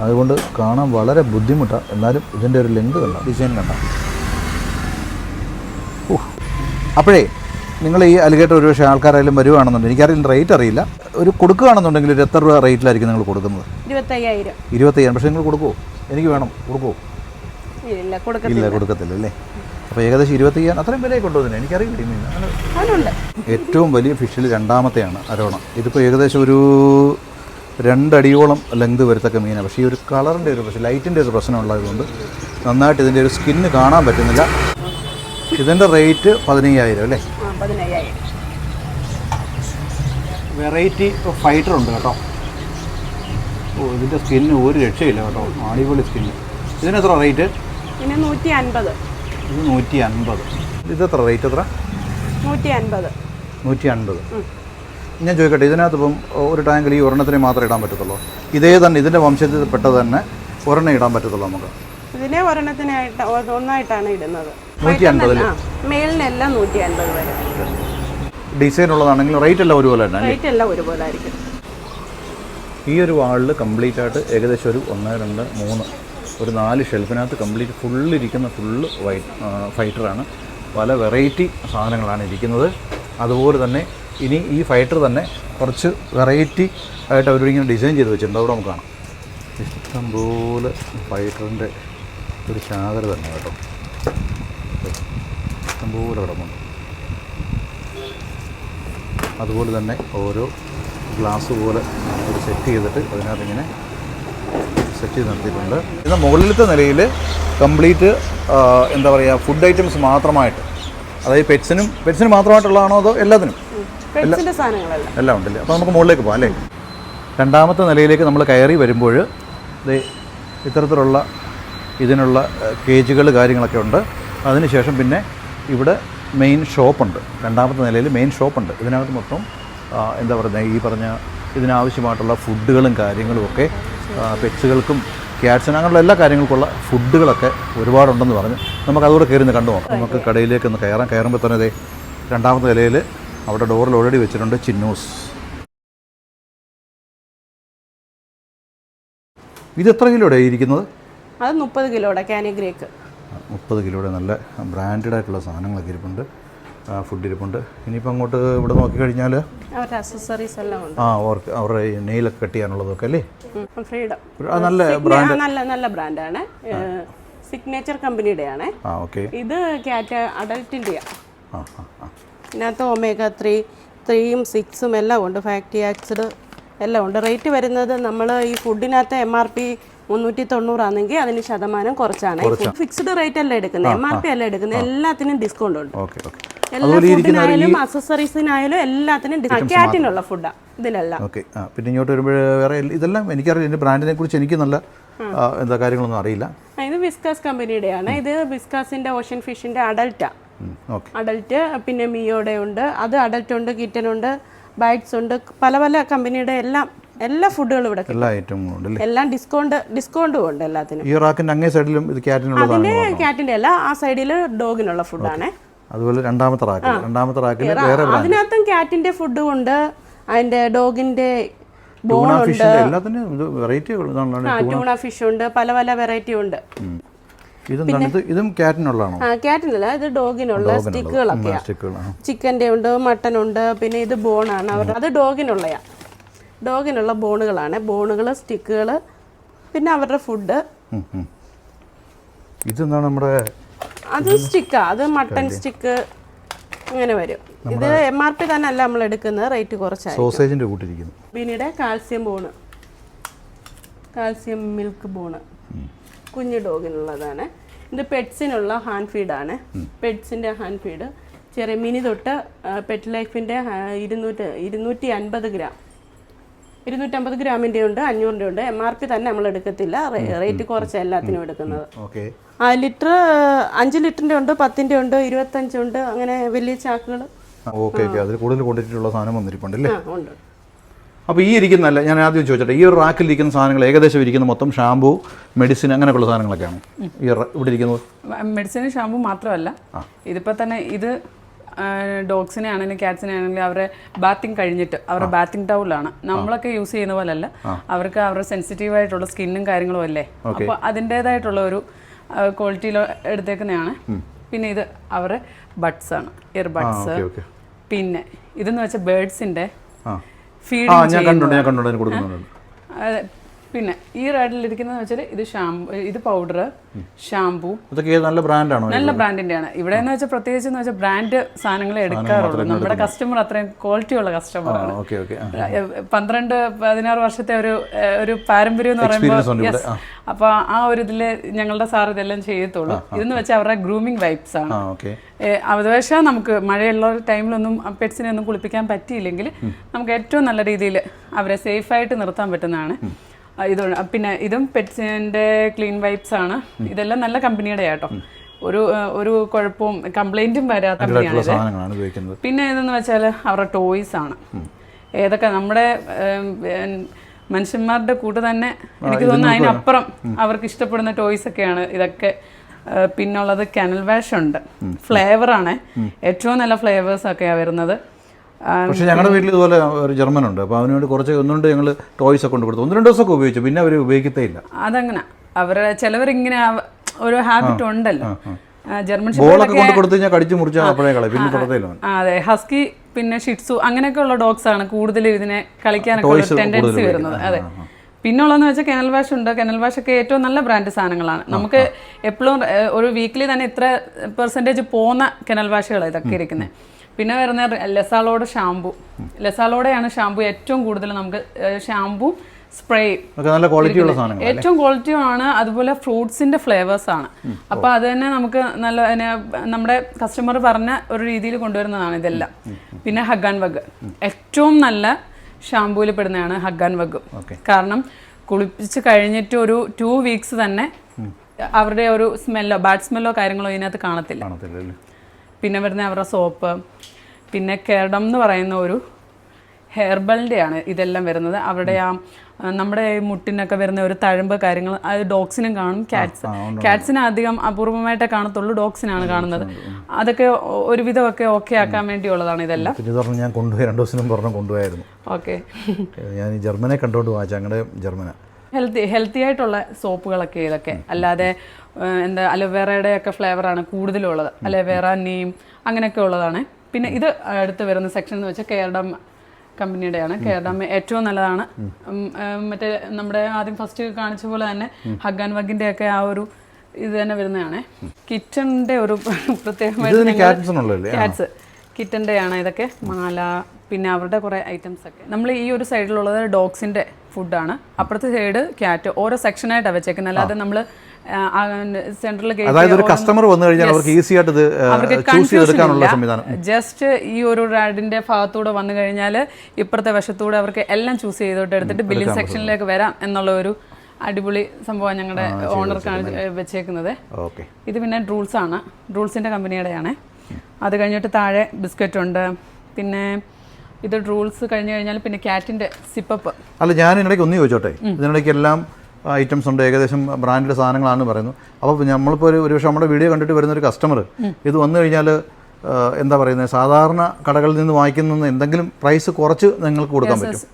അതുകൊണ്ട് കാണാൻ വളരെ ബുദ്ധിമുട്ടാണ്. എന്നാലും ഇതിൻ്റെ ഒരു ലെങ്ത് കണ്ട, ഡിസൈൻ കണ്ട. അപ്പോഴേ നിങ്ങൾ ഈ അലിഗേറ്റർ ഒരു പക്ഷേ ആൾക്കാരായാലും വരുവാണെന്നുണ്ടെങ്കിൽ, എനിക്കറിയില്ല, റേറ്റ് അറിയില്ല, ഒരു കൊടുക്കുകയാണെന്നുണ്ടെങ്കിൽ ഒരു എത്ര രൂപ റേറ്റിലായിരിക്കും നിങ്ങൾ കൊടുക്കുന്നത്? 25,000. 25,000. പക്ഷേ നിങ്ങൾ കൊടുക്കുമോ? എനിക്ക് വേണം, കൊടുക്കുമോ? ഇല്ല, കൊടുക്കത്തില്ല അല്ലേ? അപ്പോൾ ഏകദേശം 25,000 അത്രയും വിലയൊക്കെ കൊണ്ടുവന്നില്ല, എനിക്കറിയില്ല. ഏറ്റവും വലിയ ഫിഷിൽ രണ്ടാമത്തെയാണ് അരോണ. ഇതിപ്പോൾ ഏകദേശം ഒരു 2 അടിയോളം ലെങ്ത് വരത്തക്ക മീനാണ്. പക്ഷേ ഈ ഒരു കളറിൻ്റെ ഒരു പ്രശ്നം, ലൈറ്റിൻ്റെ ഒരു പ്രശ്നം ഉള്ളതുകൊണ്ട് നന്നായിട്ട് ഇതിൻ്റെ ഒരു സ്കിന്ന് കാണാൻ പറ്റുന്നില്ല. ഇതിൻ്റെ റേറ്റ് 15,000 അല്ലേ? 15,000. വെറൈറ്റി ഫൈറ്റർ ഉണ്ട് കേട്ടോ. ഇതിൻ്റെ സ്കിന്ന് ഒരു രക്ഷയില്ല കേട്ടോ, അടിപൊളി സ്കിന്ന്. ഇതിനെത്ര റേറ്റ്? പിന്നെ 150. ഇത് 150. ഇതെത്ര റേറ്റ്? എത്ര? 150. ഞാൻ ചോദിക്കട്ടെ, ഇതിനകത്ത് ഇപ്പം ഒരു ടാങ്കിൽ ഈ ഒരെണ്ണത്തിനെ മാത്രമേ ഇടാൻ പറ്റത്തുള്ളൂ? ഇതേ തന്നെ ഇതിൻ്റെ വംശത്തിൽ പെട്ടത് തന്നെ ഒരെണ്ണം ഇടാൻ പറ്റത്തുള്ളൂ നമുക്ക്? ഇതിനെ ഒരെണ്ണത്തിനായിട്ട് ഒന്നായിട്ടാണ് ഇടുന്നത്. 150. മേലിനെല്ലാം 150 വരെ. ഡിസൈൻ ഉള്ളതാണെങ്കിൽ റേറ്റ് എല്ലാം ഒരുപോലെ തന്നെ? റേറ്റ് എല്ലാം ഒരുപോലെ ആയിരിക്കും. ഈ ഒരു വാളിൽ കംപ്ലീറ്റ് ആയിട്ട് ഏകദേശം ഒരു 1, 2, 3 ഒരു 4 ഷെൽഫിനകത്ത് കംപ്ലീറ്റ് ഫുള്ളിരിക്കുന്ന ഫൈറ്ററാണ്. പല വെറൈറ്റി സാധനങ്ങളാണ് ഇരിക്കുന്നത്. അതുപോലെ തന്നെ ഇനി ഈ ഫൈറ്റർ തന്നെ കുറച്ച് വെറൈറ്റി ആയിട്ട് അവരിങ്ങനെ ഡിസൈൻ ചെയ്ത് വെച്ചിട്ടുണ്ട്. അവിടെ നമുക്ക് കാണാം. ഇഷ്ടംപോലെ ഫൈറ്ററിൻ്റെ ഒരു ശാഖര തന്നെ കേട്ടോ, ഇഷ്ടംപോലെ കിടപ്പുണ്ട്. അതുപോലെ തന്നെ ഓരോ ഗ്ലാസ് പോലെ ഒരു സെറ്റ് ചെയ്തിട്ട് അതിനകത്ത് ഇങ്ങനെ സെറ്റ് ചെയ്ത് നിർത്തിയിട്ടുണ്ട്. ഇത് മുകളിലത്തെ നിലയിൽ കംപ്ലീറ്റ് എന്താ പറയുക, ഫുഡ് ഐറ്റംസ് മാത്രമായിട്ട്, അതായത് പെറ്റ്സിന് മാത്രമായിട്ടുള്ളതാണോ അതോ എല്ലാത്തിനും? എല്ലാം ഉണ്ടല്ലേ. അപ്പോൾ നമുക്ക് മുകളിലേക്ക് പോകാം അല്ലേ? രണ്ടാമത്തെ നിലയിലേക്ക് നമ്മൾ കയറി വരുമ്പോൾ ഇത്തരത്തിലുള്ള ഇതിനുള്ള കേജുകൾ കാര്യങ്ങളൊക്കെ ഉണ്ട്. അതിനുശേഷം പിന്നെ ഇവിടെ മെയിൻ ഷോപ്പുണ്ട്. രണ്ടാമത്തെ നിലയിൽ മെയിൻ ഷോപ്പുണ്ട്. ഇതിനകത്ത് മൊത്തം എന്താ പറയുക, ഈ പറഞ്ഞ ഇതിനാവശ്യമായിട്ടുള്ള ഫുഡുകളും കാര്യങ്ങളും ഒക്കെ, പെറ്റ്സുകൾക്കും ക്യാറ്റ്സിനും അങ്ങനെയുള്ള എല്ലാ കാര്യങ്ങൾക്കുള്ള ഫുഡുകളൊക്കെ ഒരുപാടുണ്ടെന്ന് പറഞ്ഞു. നമുക്ക് അതുകൂടെ കയറി കണ്ടു നോക്കാം. നമുക്ക് കടയിലേക്ക് ഒന്ന് കയറുമ്പോൾ തന്നെ രണ്ടാമത്തെ നിലയിൽ അവിടെ ഡോറിൽ ഓൾറെഡി വെച്ചിട്ടുണ്ട് ചിന്നൂസ്. ഇത് എത്ര കിലോയുടെ ഇരിക്കുന്നത്? അത് 30 കിലോയുടെ കാനിഗ്രേക്ക്. 30 കിലോയുടെ നല്ല ബ്രാൻഡഡ് ആയിട്ടുള്ള സാധനങ്ങളൊക്കെ ഇരിപ്പുണ്ട്, ഫുഡ് ഇരിപ്പുണ്ട്. ഇനിയിപ്പോൾ അങ്ങോട്ട് ഇവിടെ നോക്കിക്കഴിഞ്ഞാൽ അവരുടെ അക്സസറീസ് എല്ലാം ഉണ്ട്. അവരുടെ നെയിലൊക്കെ കട്ട് ചെയ്യാനുള്ളതൊക്കെ അല്ലേ? ഫ്രീഡം നല്ല ബ്രാൻഡ്, നല്ല ബ്രാൻഡാണ്. സിഗ്നേച്ചർ കമ്പനിയുടെയാണ്. ഇത് ക്യാറ്റ് അഡൽട്ടിൻ്റെയാണ്. ഇതിനകത്ത് ഒമേഗ 3, 6 എല്ലാം ഉണ്ട്. ഫാക്ടറി ആക്സിഡ് എല്ലാം ഉണ്ട്. റേറ്റ് വരുന്നത് നമ്മൾ ഈ ഫുഡിനകത്ത് MRP 390 ആണെങ്കിൽ അതിന് ശതമാനം കുറച്ചാണ്. ഫിക്സ്ഡ് റേറ്റ് അല്ല എടുക്കുന്നത്, MRP അല്ല എടുക്കുന്നത്. എല്ലാത്തിനും ഡിസ്കൗണ്ട് ഉണ്ട്. എല്ലാ ഫുഡിനായാലും അക്സസറീസിനായാലും എല്ലാത്തിനും ക്യാറ്റിനുള്ള ഫുഡാണ് ഇതിലെല്ലാം. പിന്നെ ഇങ്ങോട്ട് വരുമ്പോൾ വേറെ ഇതെല്ലാം എനിക്കറിയില്ല, ഇതിൻ്റെ ബ്രാൻഡിനെ കുറിച്ച് എനിക്ക് നല്ല എന്താ കാര്യങ്ങളൊന്നും അറിയില്ല. ഇത് വിസ്കാസ് കമ്പനിയുടെയാണ്. ഇത് വിസ്കാസിൻ്റെ ഓഷൻ ഫിഷിൻ്റെ അഡൽട്ടാണ്. അഡൽട്ട് പിന്നെ മിയോയുടെ ഉണ്ട്. അത് അഡൽട്ട് ഉണ്ട്, കിറ്റൻ ഉണ്ട്, ബൈറ്റ്സ് ഉണ്ട്. പല കമ്പനിയുടെ എല്ലാ ഫുഡുകളും ഇവിടെ കിട്ടും. എല്ലാ ഐറ്റങ്ങളും ഉണ്ട്. എല്ലാം ഡിസ്കൗണ്ടും ഉണ്ട് എല്ലാത്തിനും. ഈ റാക്കിന്റെ അങ്ങേ സൈഡിലും ഇത് ക്യാറ്റിനുള്ളതാണ്. ക്യാറ്റിന്റെ അല്ല, ആ സൈഡിൽ ഡോഗിനുള്ള ഫുഡാണ്. അതുപോലെ രണ്ടാമത്തെ റാക്കിൽ വേറെ അതിനകത്തും ക്യാറ്റിന്റെ ഫുഡും ഉണ്ട്, അതിന്റെ ഡോഗിന്റെ ട്യൂണ ഫിഷ് ഉണ്ട്, പല പല വെറൈറ്റി ഉണ്ട്. ഇതും ക്യാറ്റിനുള്ളതാണോ? ക്യാറ്റിനല്ല, ഇത് ഡോഗിനുള്ള സ്റ്റിക്കുകളൊക്കെയാണ്. ചിക്കൻ്റെ ഉണ്ട്, മട്ടൻ ഉണ്ട്, പിന്നെ ഇത് ബോണാണ് അവരുടെ. അത് ഡോഗിനുള്ള ബോണുകളാണ്. ബോണുകൾ, സ്റ്റിക്കുകൾ, പിന്നെ അവരുടെ ഫുഡ്. ഇതെന്താണ് നമ്മുടെ? അത് സ്റ്റിക്കാ, അത് മട്ടൻ സ്റ്റിക്ക് അങ്ങനെ വരും. ഇത് MRP തന്നെ അല്ല നമ്മൾ എടുക്കുന്നത്, റേറ്റ് കുറച്ചായി. സോസേജിന്റെ കൂട്ടിരിക്കുന്നു. പിന്നീട് കാൽസ്യം മിൽക്ക് ബോണ് കുഞ്ഞു ഡോഗിനുള്ളതാണ്. ഇത് പെറ്റ്സിനുള്ള ഹാൻഡ് ഫീഡാണ്. പെറ്റ്സിൻ്റെ ഹാൻഡ് ഫീഡ് ചെറിയ മിനി തൊട്ട് പെറ്റ് ലൈഫിൻ്റെ 250 ഗ്രാം 250 ഗ്രാമിൻ്റെ ഉണ്ട്, 500 ഉണ്ട്. MRP തന്നെ നമ്മൾ എടുക്കത്തില്ല, റേറ്റ് കുറച്ച് എല്ലാത്തിനും എടുക്കുന്നത്. 5 ലിറ്ററിൻ്റെ ഉണ്ട്, 10ൻ്റെ ഉണ്ട്, 25 ഉണ്ട്, അങ്ങനെ വലിയ ചാക്കുകൾ. അതിൽ കൂടുതൽ ക്വാണ്ടിറ്റി ഉള്ള സാധനം വന്നിരിപ്പുണ്ടല്ലേ? ഉണ്ട്. അപ്പോൾ ഈ ഇരിക്കുന്നല്ല, ഞാൻ ആദ്യം ചോദിച്ചോട്ടെ, ഈ ഒരു റാക്കിൽ ഇരിക്കുന്ന സാധനങ്ങൾ ഏകദേശം ഇരിക്കുന്ന മൊത്തം ഷാമ്പൂ, മെഡിസിൻ, അങ്ങനെയൊക്കെയുള്ള സാധനങ്ങളൊക്കെയാണ് ഈ ഇവിടെ ഇരിക്കുന്നത്? മെഡിസിനും ഷാമ്പൂ മാത്രമല്ല, ഇതിപ്പോൾ തന്നെ ഇത് ഡോഗ്സിനെ ആണെങ്കിലും ക്യാറ്റ്സിനെ ആണെങ്കിലും അവരുടെ ബാത്തിങ് കഴിഞ്ഞിട്ട് അവരുടെ ബാത്തിങ് ടൗലാണ് നമ്മളൊക്കെ യൂസ് ചെയ്യുന്ന പോലല്ല. അവർക്ക് അവരുടെ സെൻസിറ്റീവ് ആയിട്ടുള്ള സ്കിന്നും കാര്യങ്ങളും അല്ലേ, അപ്പോൾ അതിൻ്റേതായിട്ടുള്ള ഒരു ക്വാളിറ്റിയിൽ എടുത്തേക്കുന്നതാണ്. പിന്നെ ഇത് അവരുടെ ബഡ്സ് ആണ്, ഇയർ ബഡ്സ്. പിന്നെ ഇതെന്ന് വെച്ചാൽ ബേർഡ്സിൻ്റെ പിന്നെ ഈ റൈഡിലിരിക്കുന്നത് വെച്ചാൽ ഇത് ഇത് പൗഡർ, ഷാമ്പൂ. നല്ല ബ്രാൻഡാണോ? നല്ല ബ്രാൻഡിന്റെ ആണ്. ഇവിടെ എന്ന് വെച്ചാൽ പ്രത്യേകിച്ച് എന്ന് വെച്ചാൽ ബ്രാൻഡ് സാധനങ്ങളെ എടുക്കാറുള്ളൂ. നമ്മുടെ കസ്റ്റമർ അത്രയും ക്വാളിറ്റി ഉള്ള കസ്റ്റമറാണ്. 12-16 വർഷത്തെ ഒരു പാരമ്പര്യം എന്ന് പറയുമ്പോൾ, അപ്പൊ ആ ഒരു ഇതില് ഞങ്ങളുടെ സാർ ഇതെല്ലാം ചെയ്യത്തുള്ളൂ. ഇതെന്ന് വെച്ചാൽ അവരുടെ ഗ്രൂമിങ് വൈപ്സ് ആണ്. അവകാശം നമുക്ക് മഴയുള്ള ടൈമിലൊന്നും പെറ്റ്സിനെ ഒന്നും കുളിപ്പിക്കാൻ പറ്റിയില്ലെങ്കിൽ നമുക്ക് ഏറ്റവും നല്ല രീതിയിൽ അവരെ സേഫായിട്ട് നിർത്താൻ പറ്റുന്നതാണ്. ഇതുണ്ട്. പിന്നെ ഇതും പെറ്റ്സിൻ്റെ ക്ലീൻ വൈപ്സ് ആണ്. ഇതെല്ലാം നല്ല കമ്പനിയുടെ ആട്ടോ, ഒരു കുഴപ്പവും കംപ്ലൈൻറ്റും വരാത്ത കമ്പനിയാണ്. പിന്നെ ഇതെന്ന് വെച്ചാൽ അവരുടെ ടോയ്സ് ആണ്. ഏതൊക്കെ നമ്മുടെ മനുഷ്യന്മാരുടെ കൂട്ട് തന്നെ എനിക്ക് തോന്നുന്നു അതിനപ്പുറം അവർക്ക് ഇഷ്ടപ്പെടുന്ന ടോയ്സ് ഒക്കെയാണ് ഇതൊക്കെ. പിന്നുള്ളത് കെനൽ വാഷ് ഉണ്ട്, ഫ്ലേവറാണ്, ഏറ്റവും നല്ല ഫ്ലേവേഴ്സ് ഒക്കെയാണ് വരുന്നത്. പക്ഷേ ഞങ്ങളുടെ വീട്ടിൽ ഇതുപോലെ ഒരു ജർമ്മൻ ഉണ്ട്. അപ്പോൾ അവന് വേണ്ടി കുറച്ച് ഒന്നുകൊണ്ട് ഞങ്ങൾ ടോയ്സ് ഒക്കെ കൊണ്ട് കൊടുത്തു. 1-2 ദിവസമൊക്കെ ഉപയോഗിച്ചു, പിന്നെ അവർ ഉപയോഗിക്കത്തേ ഇല്ല. അതങ്ങനെ ചിലവരിങ്ങനെ ഒരു ഹാബിറ്റ് ഉണ്ടല്ലോ. ജർമ്മൻ ബോളൊക്കെ കൊണ്ട് കൊടുത്തു കഴിഞ്ഞാൽ കടിച്ചു മുറിച്ചാൽ അപ്പോഴേ കളയും, പിന്നെ തുടർത്തില്ല. അതെ, ഹസ്കി പിന്നെ ഷിറ്റ്സു അങ്ങനെയൊക്കെയുള്ള ഡോഗ്സ് ആണ് കൂടുതൽ ഇതിനെ കളിക്കാനൊക്കെ ടെൻഡൻസി വരുന്നത്. അതെ. പിന്നുള്ളതെന്ന് വെച്ചാൽ കെനൽ വാഷ് ഉണ്ട്. കെനൽ വാഷ് ഒക്കെ ഏറ്റവും നല്ല ബ്രാൻഡ് സാധനങ്ങളാണ്. നമുക്ക് എപ്പോഴും ഒരു വീക്കിലി തന്നെ ഇത്ര % പോകുന്ന കെനൽ വാഷുകളാണ് ഇതൊക്കെ ഇരിക്കുന്നത്. പിന്നെ വരുന്ന ലെസാളോടെ ഷാമ്പു. ലെസാളോടെയാണ് ഷാമ്പു ഏറ്റവും കൂടുതൽ നമുക്ക് ഷാമ്പു സ്പ്രേ നല്ല ക്വാളിറ്റിയുള്ള സാധനങ്ങൾ, ഏറ്റവും ക്വാളിറ്റിയാണ്. അതുപോലെ ഫ്രൂട്ട്സിന്റെ ഫ്ലേവേഴ്സ് ആണ്. അപ്പോൾ അത് തന്നെ നമുക്ക് നല്ല നമ്മുടെ കസ്റ്റമർ പറഞ്ഞ ഒരു രീതിയിൽ കൊണ്ടുവരുന്നതാണ് ഇതെല്ലാം. പിന്നെ ഹഗ് ആൻഡ് വഗ് ഏറ്റവും നല്ല ഷാമ്പൂവിൽ പെടുന്നതാണ് ഹഗ് ആൻഡ് വഗ്. കാരണം കുളിപ്പിച്ച് കഴിഞ്ഞിട്ട് ഒരു 2 വീക്സ് തന്നെ അവരുടെ ഒരു സ്മെല്ലോ ബാഡ് സ്മെല്ലോ കാര്യങ്ങളോ ഇതിനകത്ത് കാണത്തില്ല. പിന്നെ വരുന്ന അവരുടെ സോപ്പ്, പിന്നെ കേർഡം എന്ന് പറയുന്ന ഒരു ഹെർബലിൻ്റെ ആണ് ഇതെല്ലാം വരുന്നത്. അവിടെ നമ്മുടെ മുട്ടിനൊക്കെ വരുന്ന ഒരു തഴമ്പ് കാര്യങ്ങൾ അത് ഡോഗ്സിനും കാണും. ക്യാറ്റ്സിന് അധികം അപൂർവമായിട്ടേ കാണത്തുള്ളൂ, ഡോഗ്സിനാണ് കാണുന്നത്. അതൊക്കെ ഒരുവിധമൊക്കെ ഓക്കെ ആക്കാൻ വേണ്ടിയുള്ളതാണ് ഇതെല്ലാം. ഞാൻ കൊണ്ടുപോയി 2 ദിവസം കൊണ്ടുപോയായിരുന്നു. ഓക്കെ, ഞാൻ ജർമ്മനെ കണ്ടുകൊണ്ട് വാങ്ങിച്ച ഞങ്ങളുടെ ജർമ്മന ഹെൽത്തി ആയിട്ടുള്ള സോപ്പുകളൊക്കെ ഇതൊക്കെ. അല്ലാതെ എന്താ അലോവേറയുടെ ഒക്കെ ഫ്ലേവറാണ് കൂടുതലുള്ളത്. അലോവേറ, നീം അങ്ങനെയൊക്കെ ഉള്ളതാണ്. പിന്നെ ഇത് അടുത്ത് വരുന്ന സെക്ഷൻ എന്ന് വെച്ചാൽ കേർഡം കമ്പനിയുടെയാണ്. കേർഡം ഏറ്റവും നല്ലതാണ്. മറ്റേ നമ്മുടെ ആദ്യം ഫസ്റ്റ് കാണിച്ച പോലെ തന്നെ ഹഗ് ആൻഡ് വഗിൻ്റെ ഒക്കെ ആ ഒരു ഇത് തന്നെ വരുന്നതാണ്. കിച്ചണിൻ്റെ ഒരു പ്രത്യേകമായിട്ട് ക്യാറ്റ്സ് കിറ്റൻ്റെ ആണ് ഇതൊക്കെ. മാല, പിന്നെ അവരുടെ കുറേ ഐറ്റംസ് ഒക്കെ. നമ്മൾ ഈ ഒരു സൈഡിലുള്ളത് ഡോഗ്സിൻ്റെ ഫുഡാണ്, അപ്പുറത്തെ സൈഡ് ക്യാറ്റ്. ഓരോ സെക്ഷനായിട്ടാണ് വെച്ചേക്കുന്നത്. അല്ലാതെ നമ്മൾ സെൻട്രൽ കസ്റ്റമർ വന്നു കഴിഞ്ഞാൽ അവർക്ക് ഈസി ആയിട്ട് ചൂസ് ചെയ്തെടുക്കാനുള്ള സംവിധാനം. ജസ്റ്റ് ഈ ഒരു റാഡിന്റെ ഭാഗത്തൂടെ വന്നു കഴിഞ്ഞാൽ ഇപ്പുറത്തെ വശത്തൂടെ അവർക്ക് എല്ലാം ചൂസ് ചെയ്തോട്ട് എടുത്തിട്ട് ബില്ലിംഗ് സെക്ഷനിലേക്ക് വരാം എന്നുള്ള ഒരു അടിപൊളി സംഭവം ഞങ്ങളുടെ ഓണർക്കാണ് വെച്ചേക്കുന്നത്. ഇത് പിന്നെ ഡ്രൂൾസ് ആണ്, ഡ്രൂൾസിന്റെ കമ്പനിയുടെയാണ്. അത് കഴിഞ്ഞിട്ട് താഴെ ബിസ്ക്കറ്റ് ഉണ്ട്, പിന്നെ ഇത് റൂൾസ് കഴിഞ്ഞ് കഴിഞ്ഞാൽ പിന്നെ ക്യാറ്റിൻ്റെ സിപ്പപ്പ്. അല്ല, ഞാൻ ഇതിനിടയ്ക്ക് ഒന്ന് ചോദിച്ചോട്ടെ, ഇതിനിടയ്ക്ക് എല്ലാം ഐറ്റംസ് ഉണ്ട്, ഏകദേശം ബ്രാൻഡിൻ്റെ സാധനങ്ങളാണ് പറയുന്നത്. അപ്പോൾ നമ്മളിപ്പോൾ ഒരു പക്ഷേ നമ്മുടെ വീഡിയോ കണ്ടിട്ട് വരുന്നൊരു കസ്റ്റമർ ഇത് വന്നു കഴിഞ്ഞാൽ എന്താ പറയുന്നത്, സാധാരണ കടകളിൽ നിന്ന് വാങ്ങിക്കുന്ന എന്തെങ്കിലും പ്രൈസ് കുറച്ച് നിങ്ങൾക്ക് കൊടുക്കാൻ പറ്റും?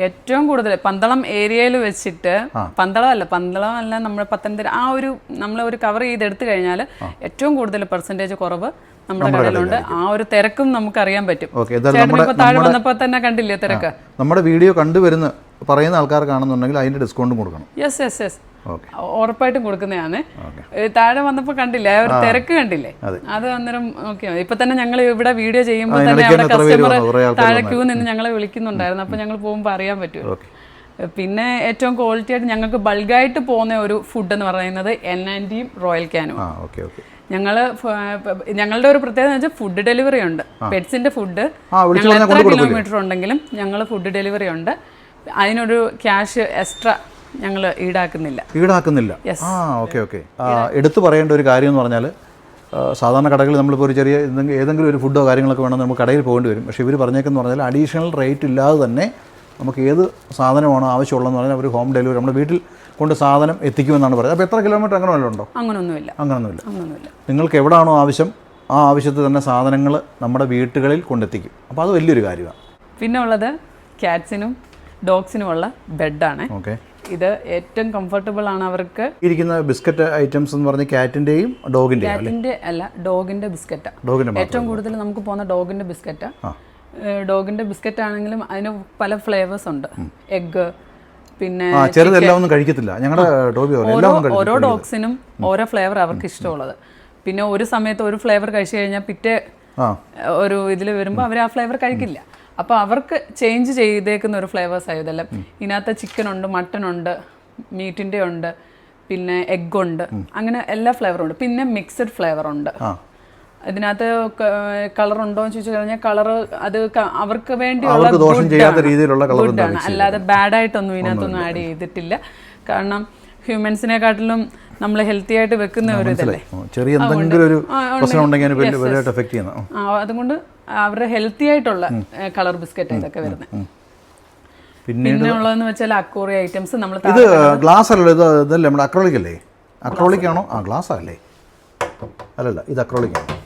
ഏറ്റവും കൂടുതൽ പന്തളം ഏരിയയിൽ വെച്ചിട്ട്, പന്തളം അല്ല നമ്മുടെ പത്തനംതിട്ട ആ ഒരു നമ്മളൊരു കവർ ചെയ്തെടുത്തു കഴിഞ്ഞാൽ ഏറ്റവും കൂടുതൽ പെർസെൻറ്റേജ് കുറവ് നമ്മുടെ കടയിലുണ്ട്. ആ ഒരു തിരക്കും നമുക്ക് അറിയാൻ പറ്റും. താഴെ വന്നപ്പോൾ തന്നെ കണ്ടില്ലേ തിരക്ക്. നമ്മുടെ വീഡിയോ കണ്ടുവരുന്ന പറയുന്ന ആൾക്കാർക്കാണെന്നുണ്ടെങ്കിൽ അതിന്റെ ഡിസ്കൗണ്ടും കൊടുക്കണം. യെസ് ഉറപ്പായിട്ടും കൊടുക്കുന്നതാണ്. താഴെ വന്നപ്പോൾ കണ്ടില്ലേ ആ ഒരു തിരക്ക് കണ്ടില്ലേ, അത് അന്നേരം ഓക്കെ. ഇപ്പൊ തന്നെ ഞങ്ങൾ ഇവിടെ വീഡിയോ ചെയ്യുമ്പോൾ തന്നെ അവിടെ കസ്റ്റമർ താഴെ ക്യൂ നിന്ന് ഞങ്ങളെ വിളിക്കുന്നുണ്ടായിരുന്നു. അപ്പൊ ഞങ്ങൾ പോകുമ്പോൾ അറിയാൻ പറ്റും. പിന്നെ ഏറ്റവും ക്വാളിറ്റി ആയിട്ട് ഞങ്ങൾക്ക് ബൾഗായിട്ട് പോകുന്ന ഒരു ഫുഡ് എന്ന് പറയുന്നത് N&Tയും റോയൽ ക്യാനും. ഞങ്ങളുടെ ഒരു പ്രത്യേകത എന്ന് വെച്ചാൽ ഫുഡ് ഡെലിവറി ഉണ്ട്. പെറ്റ്സിന്റെ ഫുഡ് ഞങ്ങൾ എത്ര കിലോമീറ്റർ ഉണ്ടെങ്കിലും ഞങ്ങൾ ഫുഡ് ഡെലിവറി ഉണ്ട്. അതിനൊരു ക്യാഷ് എക്സ്ട്രാ ഞങ്ങൾ ഈടാക്കുന്നില്ല. എടുത്തു പറയേണ്ട ഒരു കാര്യം എന്ന് പറഞ്ഞാൽ, സാധാരണ കടകളിൽ നമ്മളിപ്പോൾ ഒരു ചെറിയ ഏതെങ്കിലും ഒരു ഫുഡോ കാര്യങ്ങളൊക്കെ വേണം നമുക്ക് കടയിൽ പോകേണ്ടി വരും. പക്ഷേ ഇവർ പറഞ്ഞേക്കെന്ന് പറഞ്ഞാൽ അഡീഷണൽ റേറ്റ് ഇല്ലാതെ തന്നെ നമുക്ക് ഏത് സാധനമാണോ ആവശ്യമുള്ളതെന്ന് പറഞ്ഞാൽ അവർ ഹോം ഡെലിവറി നമ്മുടെ വീട്ടിൽ കൊണ്ട് സാധനം എത്തിക്കുമെന്നാണ് പറയുന്നത്. അപ്പോൾ എത്ര കിലോമീറ്റർ അങ്ങനെ വല്ലതും ഉണ്ടോ? അങ്ങനെയൊന്നുമില്ല. നിങ്ങൾക്ക് എവിടെയാണോ ആവശ്യം ആ ആവശ്യത്തിൽ തന്നെ സാധനങ്ങൾ നമ്മുടെ വീട്ടുകളിൽ കൊണ്ടെത്തിക്കും. അപ്പോൾ അത് വലിയൊരു കാര്യമാണ്. പിന്നെ ഉള്ളത് ക്യാറ്റ്സിനും ഡോഗ്സിനുമുള്ള ബെഡാണ്. ഓക്കെ, ഇത് ഏറ്റവും കംഫർട്ടബിൾ ആണ് അവർക്ക്. ഇരിക്കുന്ന ബിസ്ക്കറ്റ് ഐറ്റംസ് എന്ന് പറഞ്ഞാൽ ക്യാറ്റിന്റെയും ഡോഗിന്റെയും? ക്യാറ്റിന്റെ അല്ല, ഡോഗിന്റെ ബിസ്ക്കറ്റാ ഏറ്റവും കൂടുതൽ നമുക്ക് പോകുന്ന. ഡോഗിന്റെ ബിസ്ക്കറ്റാ. ഡോഗിന്റെ ബിസ്ക്കറ്റ് ആണെങ്കിലും അതിന് പല ഫ്ലേവേഴ്സ് ഉണ്ട്. എഗ്, പിന്നെ ചെറുതെല്ലാം ഒന്നും കഴിക്കത്തില്ല ഞങ്ങളുടെ. ഓരോ ഡോഗ്സിനും ഓരോ ഫ്ലേവർ അവർക്ക് ഇഷ്ടമുള്ളത്. പിന്നെ ഒരു സമയത്ത് ഒരു ഫ്ലേവർ കഴിച്ചു കഴിഞ്ഞാൽ പിറ്റേ ഒരു ഇതിൽ വരുമ്പോൾ അവർ ആ ഫ്ലേവർ കഴിക്കില്ല. അപ്പോൾ അവർക്ക് ചേഞ്ച് ചെയ്തേക്കുന്ന ഒരു ഫ്ലേവേഴ്സ് ആയി ഇതെല്ലാം. ഇതിനകത്ത് ചിക്കൻ ഉണ്ട്, മട്ടൺ ഉണ്ട്, മീറ്റിൻ്റെ ഉണ്ട്, പിന്നെ എഗ് ഉണ്ട്, അങ്ങനെ എല്ലാ ഫ്ലേവറും ഉണ്ട്. പിന്നെ മിക്സഡ് ഫ്ലേവർ ഉണ്ട്. ഇതിനകത്ത് കളർ ഉണ്ടോ എന്ന് ചോദിച്ചു കഴിഞ്ഞാൽ കളർ അത് അവർക്ക് വേണ്ടിയുള്ള ഗുഡാണ്, അല്ലാതെ ബാഡായിട്ടൊന്നും ഇതിനകത്തൊന്നും ആഡ് ചെയ്തിട്ടില്ല. കാരണം ഹ്യൂമൻസിനെക്കാട്ടിലും നമ്മൾ ഹെൽത്തി ആയിട്ട് വെക്കുന്ന ഒരു ഇതല്ലേ, അതുകൊണ്ട് അവരുടെ ഹെൽത്തി ആയിട്ടുള്ള കളർ ബിസ്ക്കറ്റ് ഇതൊക്കെ വരുന്നത്. പിന്നെ ഉള്ളതെന്ന് വെച്ചാൽ അക്വേറിയം ഐറ്റംസ്. നമ്മൾ ഇത് ഗ്ലാസ് അല്ലല്ലോ, ഇതല്ലേ നമ്മുടെ അക്രോളിക് അല്ലേ? അക്രോളിക് ആണോ? ഗ്ലാസ് അല്ലേ? അല്ലല്ല, ഇത് അക്രോളിക് ആണ്.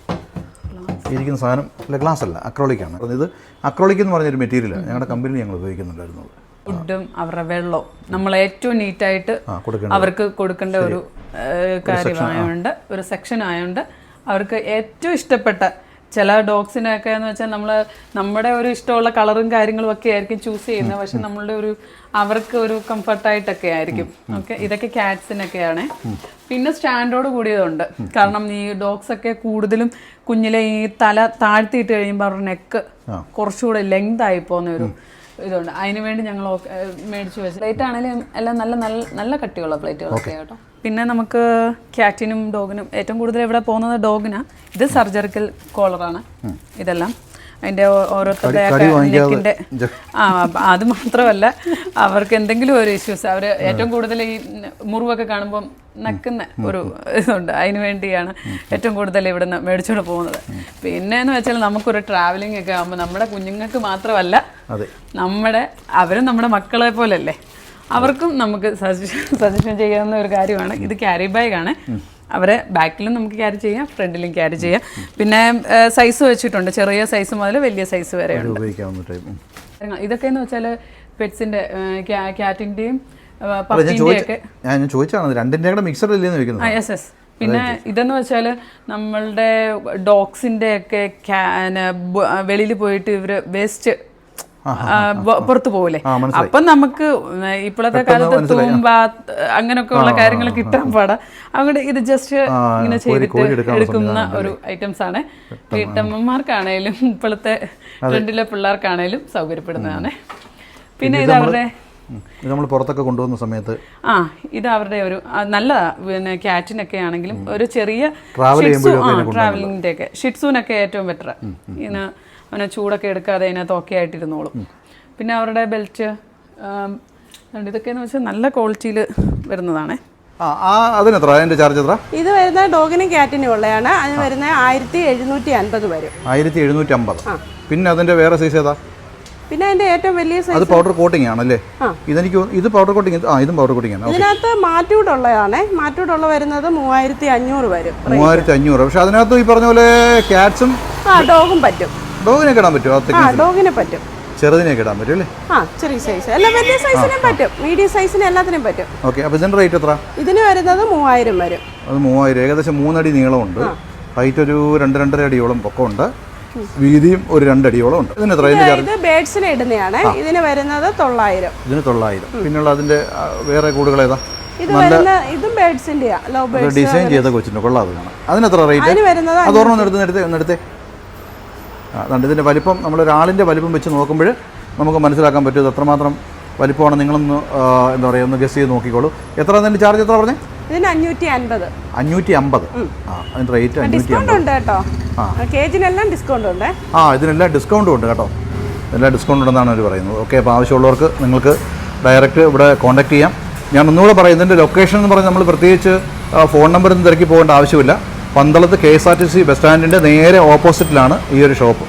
ഇരിക്കുന്ന സാധനം അല്ല, ഗ്ലാസ് അല്ല, അക്രോളിക് ആണ്. ഇത് അക്രോളിക് എന്ന് പറഞ്ഞൊരു മെറ്റീരിയലാണ് ഞങ്ങളുടെ കമ്പനിയിൽ ഞങ്ങൾ ഉപയോഗിക്കുന്നുണ്ടായിരുന്നത്. ഫുഡും അവരുടെ വെള്ളവും നമ്മൾ ഏറ്റവും നീറ്റായിട്ട് അവർക്ക് കൊടുക്കേണ്ട ഒരു കാര്യമായതുകൊണ്ട്, ഒരു സെക്ഷൻ ആയതുകൊണ്ട് അവർക്ക് ഏറ്റവും ഇഷ്ടപ്പെട്ട ചില ഡോഗ്സിനൊക്കെ എന്ന് വെച്ചാൽ നമ്മുടെ ഒരു ഇഷ്ടമുള്ള കളറും കാര്യങ്ങളും ഒക്കെ ആയിരിക്കും ചൂസ് ചെയ്യുന്നത്. പക്ഷെ നമ്മളുടെ ഒരു അവർക്ക് ഒരു കംഫർട്ടായിട്ടൊക്കെ ആയിരിക്കും. ഓക്കെ, ഇതൊക്കെ ക്യാറ്റ്സിനൊക്കെയാണ്. പിന്നെ സ്റ്റാൻഡോട് കൂടിയതുണ്ട്. കാരണം ഈ ഡോഗ്സ് ഒക്കെ കൂടുതലും കുഞ്ഞിലെ ഈ തല താഴ്ത്തിയിട്ട് കഴിയുമ്പോൾ അവരുടെ നെക്ക് കുറച്ചുകൂടെ ലെങ്ത് ആയി പോകുന്ന ഒരു ഇതുണ്ട്. അതിന് വേണ്ടി ഞങ്ങൾ മേടിച്ചു വെച്ചു. പ്ലേറ്റ് ആണെങ്കിലും എല്ലാം നല്ല നല്ല നല്ല കട്ടിയുള്ള പ്ലേറ്റുകളൊക്കെ കേട്ടോ. പിന്നെ നമുക്ക് ക്യാറ്റിനും ഡോഗിനും ഏറ്റവും കൂടുതൽ ഇവിടെ പോകുന്നത് ഡോഗിനാണ്. ഇത് സർജറിക്കൽ കോളറാണ് ഇതെല്ലാം. അതിൻ്റെ ഓരോരുത്തരുടെ നെക്കിൻ്റെ അത് മാത്രമല്ല, അവർക്ക് എന്തെങ്കിലും ഒരു ഇഷ്യൂസ് അവർ ഏറ്റവും കൂടുതൽ ഈ മുറിവൊക്കെ കാണുമ്പം നക്കുന്ന ഒരു ഇതുണ്ട്. അതിന് വേണ്ടിയാണ് ഏറ്റവും കൂടുതൽ ഇവിടുന്ന് മേടിച്ചോണ്ട് പോകുന്നത്. പിന്നെ എന്ന് വെച്ചാൽ നമുക്കൊരു ട്രാവലിംഗ് ഒക്കെ ആകുമ്പോൾ നമ്മുടെ കുഞ്ഞുങ്ങൾക്ക് മാത്രമല്ല, അവരും നമ്മുടെ മക്കളെ പോലല്ലേ, അവർക്കും നമുക്ക് സജഷൻ ചെയ്യാവുന്ന ഒരു കാര്യമാണ്. ഇത് ക്യാരി ബാഗാണ്. അവരെ ബാക്കിലും നമുക്ക് ക്യാരി ചെയ്യാം, ഫ്രണ്ടിലും ക്യാരി ചെയ്യാം. പിന്നെ സൈസ് വെച്ചിട്ടുണ്ട്, ചെറിയ സൈസ് മുതൽ വലിയ സൈസ് വരെ ഉണ്ട്. ഇതൊക്കെ എന്ന് വെച്ചാൽ പെറ്റ്സിന്റെ ക്യാറ്റിന്റെയും പപ്പീന്റെയും ഒക്കെ യെസ്. പിന്നെ ഇതെന്ന് വെച്ചാൽ നമ്മളുടെ ഡോഗ്സിന്റെ ഒക്കെ വെളിയിൽ പോയിട്ട് ഇവര് വേസ്റ്റ് പുറത്തു പോകില്ലേ, അപ്പം നമുക്ക് ഇപ്പോഴത്തെ കാലത്ത് തൂമ്പ അങ്ങനെയൊക്കെ ഉള്ള കാര്യങ്ങൾ കിട്ടാൻ പാടാ. അതുകൊണ്ട് ഇത് ജസ്റ്റ് ഇങ്ങനെ ചെയ്തിട്ട് എടുക്കുന്ന ഒരു ഐറ്റംസ് ആണ്. വീട്ടമ്മമാർക്കാണേലും ഇപ്പോഴത്തെ ട്രെൻഡിലെ പിള്ളേർക്കാണേലും സൗകര്യപ്പെടുന്നതാണ്. പിന്നെ ഇത് അവരുടെ നമ്മൾ പുറത്തൊക്കെ കൊണ്ടുപോകുന്ന സമയത്ത് ഇത് അവരുടെ ഒരു നല്ല പിന്നെ ക്യാറ്റിനൊക്കെ ആണെങ്കിലും ഒരു ചെറിയ ട്രാവലിംഗിന്റെ ഒക്കെ ഷിറ്റ്സൂനൊക്കെ ഏറ്റവും ബെറ്റർ. ഇങ്ങനെ അവനെ ചൂടൊക്കെ എടുക്കാതെ അതിനകത്ത് ഓക്കെ ആയിട്ടിരുന്നോളും. പിന്നെ അവരുടെ ബെൽറ്റ് ഇതൊക്കെ എന്ന് വെച്ചാൽ നല്ല ക്വാളിറ്റിയിൽ വരുന്നതാണ്. ഇത് വരുന്ന ഡോഗിനും ക്യാറ്റിനും ഉള്ളതാണ്. അത് വരുന്നത് 1750 വരും. 1750. പിന്നെ അതിന്റെ വേറെ സൈസ് ഏതാ? പിന്നെ അതിന്റെ ഏറ്റവും വലിയ അത് സൈസ് പൗഡർ കോട്ടിംഗ് ആണല്ലേ? ഇത് പൗഡർ കോട്ടിംഗ്. ഇതും പൗഡർ കോട്ടിംഗ് ആണ്. ഇതിനകത്ത് മാറ്റൂടുള്ളതാണ്. മാറ്റൂടുള്ള വരുന്നത് 3500 വരും. 3500. പക്ഷെ അതിനകത്ത് ഈ പറഞ്ഞ പോലെ ക്യാറ്റ്സും ഡോഗും പറ്റും. ഡോഗിനെ ഇടാൻ പറ്റുമോ? ഡോഗിനെ പറ്റും. ചെറുതിനൊക്കെ ഇടാൻ പറ്റും അല്ലേ? ചെറിയ സൈസ് അല്ല, വലിയ സൈസിനും പറ്റും, മീഡിയം സൈസിന് എല്ലാത്തിനും പറ്റും. ഓക്കെ. അപ്പോൾ ഇതിന്റെ റേറ്റ് എത്ര? ഇതിന് വരുന്നത് 3000 വരും. അത് 3000. ഏകദേശം 3 അടി നീളമുണ്ട്. ഹൈറ്റ് ഒരു 2-2.5 അടിയോളം പൊക്കമുണ്ട്. വീതിയും ഒരു 2 അടിയോളം ഉണ്ട്. ഇതിന് എത്ര? ഇത് ബേഡ്സിന് ഇടുന്നതാണ്. ഇതിന് വരുന്നത് 900. ഇതിന് 900. പിന്നെയുള്ള അതിന്റെ വേറെ കൂടുകൾ ഏതാ? ഇതും ബേഡ്സിന്റെയാ. ലോ ബേഡ്സ് ഡിസൈൻ ചെയ്തൊക്കെ വെച്ചിട്ടുണ്ട്. കൊള്ളാതെ കാണാം. അതിനെത്ര റേറ്റ്? അതിന് വരുന്നത് അതോർമ്മ എടുത്തേ. അതുകൊണ്ട് ഇതിൻ്റെ വലിപ്പം നമ്മളൊരാളിൻ്റെ വലിപ്പം വെച്ച് നോക്കുമ്പോൾ നമുക്ക് മനസ്സിലാക്കാൻ പറ്റും ഇത് എത്രമാത്രം വലിപ്പമാണ്. നിങ്ങളൊന്ന് എന്താ പറയുക, ഒന്ന് ഗസ് ചെയ്ത് നോക്കിക്കോളൂ. എത്ര അതിൻ്റെ ചാർജ് എത്ര പറഞ്ഞേ? ഇതിന് 550. 550. അതിൻ്റെ റേറ്റ് 550 ഉണ്ട് കേട്ടോ. കേജിനെല്ലാം ഡിസ്കൗണ്ട് ഉണ്ട്. ഇതിനെല്ലാം ഡിസ്കൗണ്ടും ഉണ്ട് കേട്ടോ. എല്ലാം ഡിസ്കൗണ്ട് ഉണ്ടെന്നാണ് അവർ പറയുന്നത്. ഓക്കെ. അപ്പോൾ ആവശ്യമുള്ളവർക്ക് നിങ്ങൾക്ക് ഡയറക്റ്റ് ഇവിടെ കോൺടാക്ട് ചെയ്യാം. ഞാൻ ഒന്നുകൂടെ പറയാം, ഇതിൻ്റെ ലൊക്കേഷൻ എന്ന് പറഞ്ഞാൽ നമ്മൾ പ്രത്യേകിച്ച് ഫോൺ നമ്പറൊന്നും തിരക്കി പോകേണ്ട ആവശ്യമില്ല. പന്തളത്ത് KSRTC ബസ് സ്റ്റാൻഡിൻ്റെ നേരെ ഓപ്പോസിറ്റിലാണ് ഈ ഒരു ഷോപ്പ്.